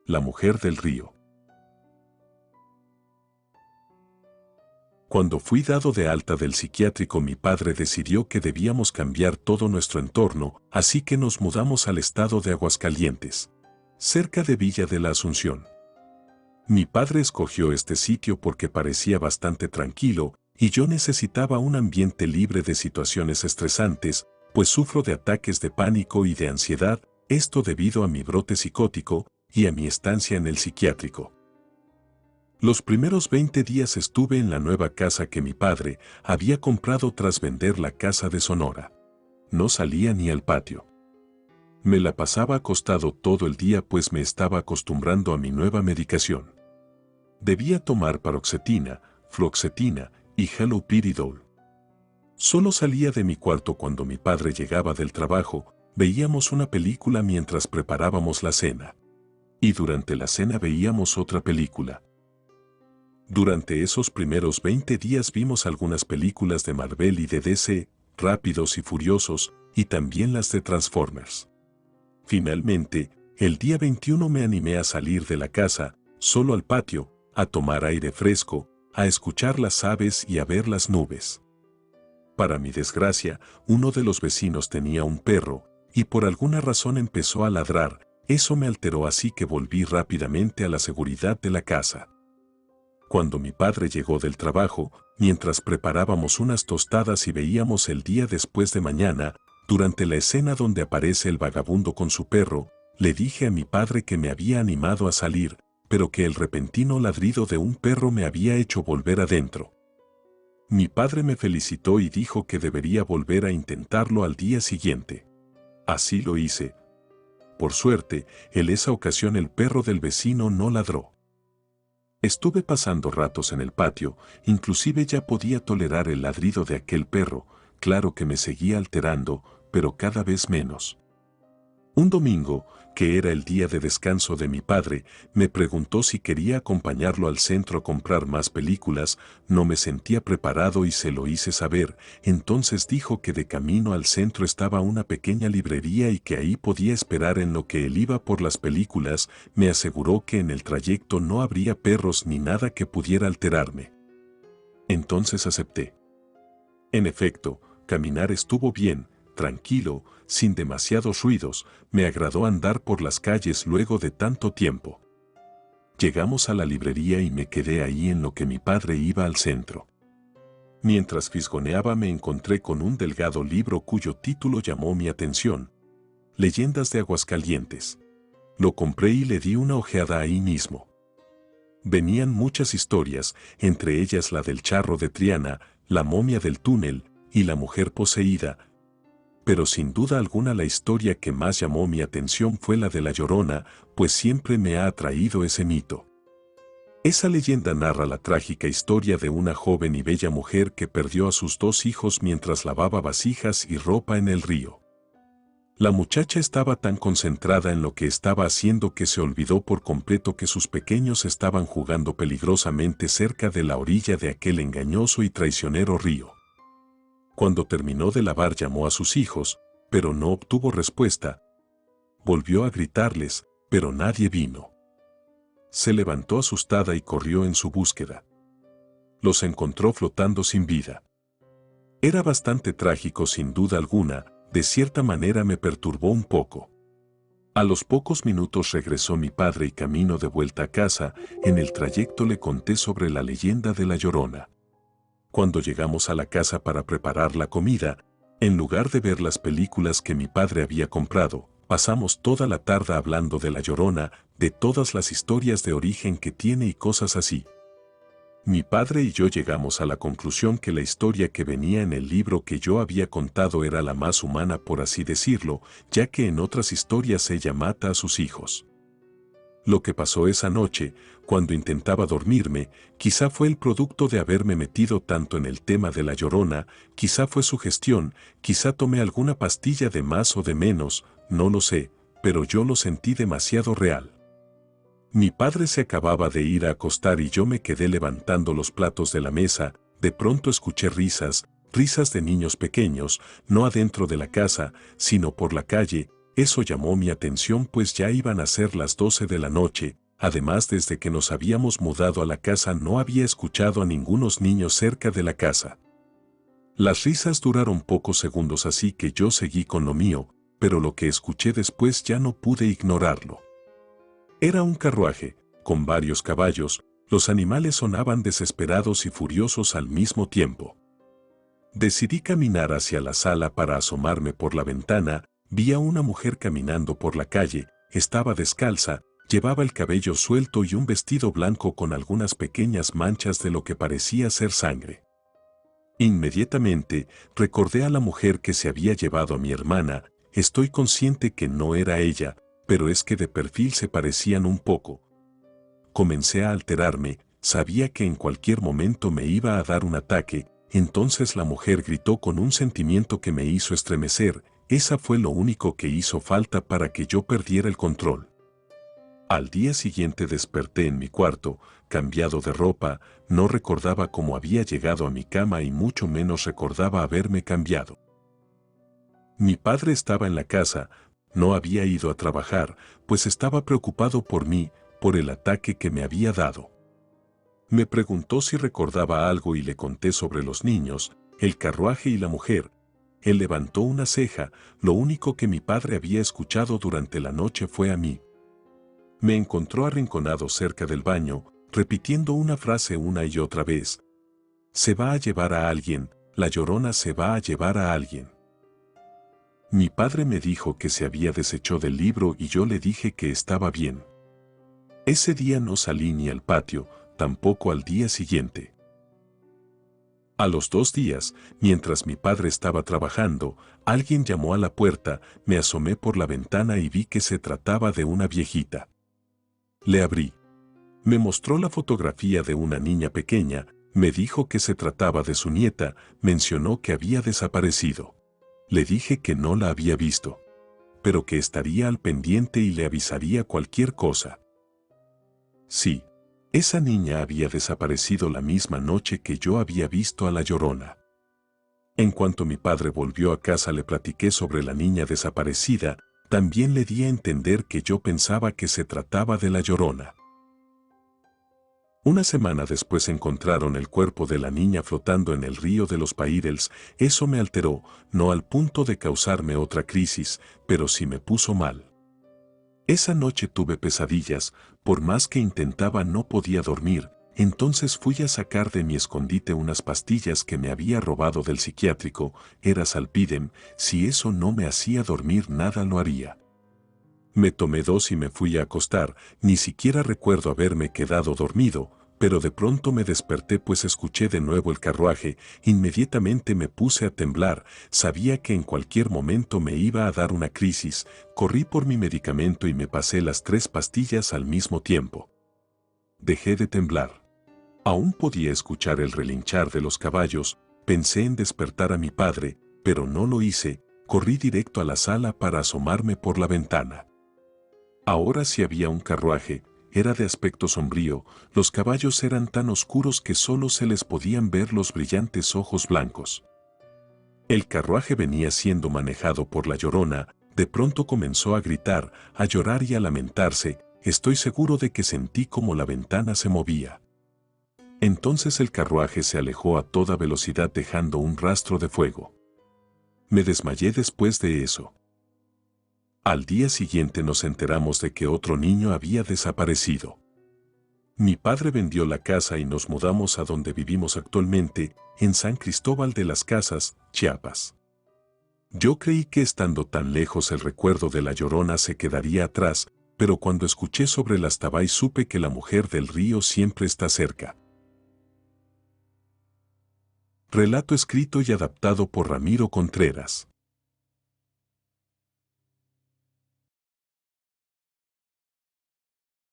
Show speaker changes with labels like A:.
A: La mujer del río. Cuando fui dado de alta del psiquiátrico, mi padre decidió que debíamos cambiar todo nuestro entorno, así que nos mudamos al estado de Aguascalientes, cerca de Villa de la Asunción. Mi padre escogió este sitio porque parecía bastante tranquilo y yo necesitaba un ambiente libre de situaciones estresantes, pues sufro de ataques de pánico y de ansiedad, esto debido a mi brote psicótico y a mi estancia en el psiquiátrico. Los primeros 20 días estuve en la nueva casa que mi padre había comprado tras vender la casa de Sonora. No salía ni al patio. Me la pasaba acostado todo el día pues me estaba acostumbrando a mi nueva medicación. Debía tomar paroxetina, fluoxetina y haloperidol. Solo salía de mi cuarto cuando mi padre llegaba del trabajo, veíamos una película mientras preparábamos la cena. Y durante la cena veíamos otra película. Durante esos primeros 20 días vimos algunas películas de Marvel y de DC, Rápidos y Furiosos, y también las de Transformers. Finalmente, el día 21 me animé a salir de la casa, solo al patio, a tomar aire fresco, a escuchar las aves y a ver las nubes. Para mi desgracia, uno de los vecinos tenía un perro, y por alguna razón empezó a ladrar. Eso me alteró, así que volví rápidamente a la seguridad de la casa. Cuando mi padre llegó del trabajo, mientras preparábamos unas tostadas y veíamos El día después de mañana, durante la escena donde aparece el vagabundo con su perro, le dije a mi padre que me había animado a salir, pero que el repentino ladrido de un perro me había hecho volver adentro. Mi padre me felicitó y dijo que debería volver a intentarlo al día siguiente. Así lo hice. Por suerte, en esa ocasión el perro del vecino no ladró. Estuve pasando ratos en el patio, inclusive ya podía tolerar el ladrido de aquel perro, claro que me seguía alterando, pero cada vez menos. Un domingo, que era el día de descanso de mi padre, me preguntó si quería acompañarlo al centro a comprar más películas. No me sentía preparado y se lo hice saber. Entonces dijo que de camino al centro estaba una pequeña librería y que ahí podía esperar en lo que él iba por las películas. Me aseguró que en el trayecto no habría perros ni nada que pudiera alterarme. Entonces acepté. En efecto, caminar estuvo bien, tranquilo, sin demasiados ruidos. Me agradó andar por las calles luego de tanto tiempo. Llegamos a la librería y me quedé ahí en lo que mi padre iba al centro. Mientras fisgoneaba me encontré con un delgado libro cuyo título llamó mi atención: Leyendas de Aguascalientes. Lo compré y le di una ojeada ahí mismo. Venían muchas historias, entre ellas la del charro de Triana, la momia del túnel y la mujer poseída. Pero sin duda alguna la historia que más llamó mi atención fue la de La Llorona, pues siempre me ha atraído ese mito. Esa leyenda narra la trágica historia de una joven y bella mujer que perdió a sus 2 hijos mientras lavaba vasijas y ropa en el río. La muchacha estaba tan concentrada en lo que estaba haciendo que se olvidó por completo que sus pequeños estaban jugando peligrosamente cerca de la orilla de aquel engañoso y traicionero río. Cuando terminó de lavar llamó a sus hijos, pero no obtuvo respuesta. Volvió a gritarles, pero nadie vino. Se levantó asustada y corrió en su búsqueda. Los encontró flotando sin vida. Era bastante trágico sin duda alguna, de cierta manera me perturbó un poco. A los pocos minutos regresó mi padre y camino de vuelta a casa. En el trayecto le conté sobre la leyenda de La Llorona. Cuando llegamos a la casa para preparar la comida, en lugar de ver las películas que mi padre había comprado, pasamos toda la tarde hablando de La Llorona, de todas las historias de origen que tiene y cosas así. Mi padre y yo llegamos a la conclusión que la historia que venía en el libro que yo había contado era la más humana, por así decirlo, ya que en otras historias ella mata a sus hijos. Lo que pasó esa noche, cuando intentaba dormirme, quizá fue el producto de haberme metido tanto en el tema de La Llorona, quizá fue sugestión, quizá tomé alguna pastilla de más o de menos, no lo sé, pero yo lo sentí demasiado real. Mi padre se acababa de ir a acostar y yo me quedé levantando los platos de la mesa. De pronto escuché risas, risas de niños pequeños, no adentro de la casa, sino por la calle. Eso llamó mi atención pues ya iban a ser las 12 de la noche. Además, desde que nos habíamos mudado a la casa no había escuchado a ningunos niños cerca de la casa. Las risas duraron pocos segundos, así que yo seguí con lo mío, pero lo que escuché después ya no pude ignorarlo. Era un carruaje, con varios caballos. Los animales sonaban desesperados y furiosos al mismo tiempo. Decidí caminar hacia la sala para asomarme por la ventana. Vi a una mujer caminando por la calle. Estaba descalza, llevaba el cabello suelto y un vestido blanco con algunas pequeñas manchas de lo que parecía ser sangre. Inmediatamente recordé a la mujer que se había llevado a mi hermana. Estoy consciente que no era ella, pero es que de perfil se parecían un poco. Comencé a alterarme, sabía que en cualquier momento me iba a dar un ataque. Entonces la mujer gritó con un sentimiento que me hizo estremecer. Esa fue lo único que hizo falta para que yo perdiera el control. Al día siguiente desperté en mi cuarto, cambiado de ropa. No recordaba cómo había llegado a mi cama y mucho menos recordaba haberme cambiado. Mi padre estaba en la casa, no había ido a trabajar, pues estaba preocupado por mí, por el ataque que me había dado. Me preguntó si recordaba algo y le conté sobre los niños, el carruaje y la mujer. Él levantó una ceja. Lo único que mi padre había escuchado durante la noche fue a mí. Me encontró arrinconado cerca del baño, repitiendo una frase una y otra vez. Se va a llevar a alguien, la Llorona se va a llevar a alguien. Mi padre me dijo que se había deshecho del libro y yo le dije que estaba bien. Ese día no salí ni al patio, tampoco al día siguiente. A los 2 días, mientras mi padre estaba trabajando, alguien llamó a la puerta. Me asomé por la ventana y vi que se trataba de una viejita. Le abrí. Me mostró la fotografía de una niña pequeña, me dijo que se trataba de su nieta, mencionó que había desaparecido. Le dije que no la había visto, pero que estaría al pendiente y le avisaría cualquier cosa. Sí. Esa niña había desaparecido la misma noche que yo había visto a la Llorona. En cuanto mi padre volvió a casa le platiqué sobre la niña desaparecida, también le di a entender que yo pensaba que se trataba de la Llorona. Una semana después encontraron el cuerpo de la niña flotando en el río de los Paídels. Eso me alteró, no al punto de causarme otra crisis, pero sí me puso mal. Esa noche tuve pesadillas, por más que intentaba no podía dormir. Entonces fui a sacar de mi escondite unas pastillas que me había robado del psiquiátrico. Era Salpidem. Si eso no me hacía dormir nada lo haría. Me tomé 2 y me fui a acostar. Ni siquiera recuerdo haberme quedado dormido, pero de pronto me desperté pues escuché de nuevo el carruaje. Inmediatamente me puse a temblar. Sabía que en cualquier momento me iba a dar una crisis. Corrí por mi medicamento y me pasé las 3 pastillas al mismo tiempo. Dejé de temblar. Aún podía escuchar el relinchar de los caballos. Pensé en despertar a mi padre, pero no lo hice. Corrí directo a la sala para asomarme por la ventana. Ahora sí había un carruaje. Era de aspecto sombrío. Los caballos eran tan oscuros que solo se les podían ver los brillantes ojos blancos. El carruaje venía siendo manejado por la Llorona. De pronto comenzó a gritar, a llorar y a lamentarse. Estoy seguro de que sentí como la ventana se movía. Entonces el carruaje se alejó a toda velocidad dejando un rastro de fuego. Me desmayé después de eso. Al día siguiente nos enteramos de que otro niño había desaparecido. Mi padre vendió la casa y nos mudamos a donde vivimos actualmente, en San Cristóbal de las Casas, Chiapas. Yo creí que estando tan lejos el recuerdo de la Llorona se quedaría atrás, pero cuando escuché sobre las Tabay supe que la mujer del río siempre está cerca. Relato escrito y adaptado por Ramiro Contreras.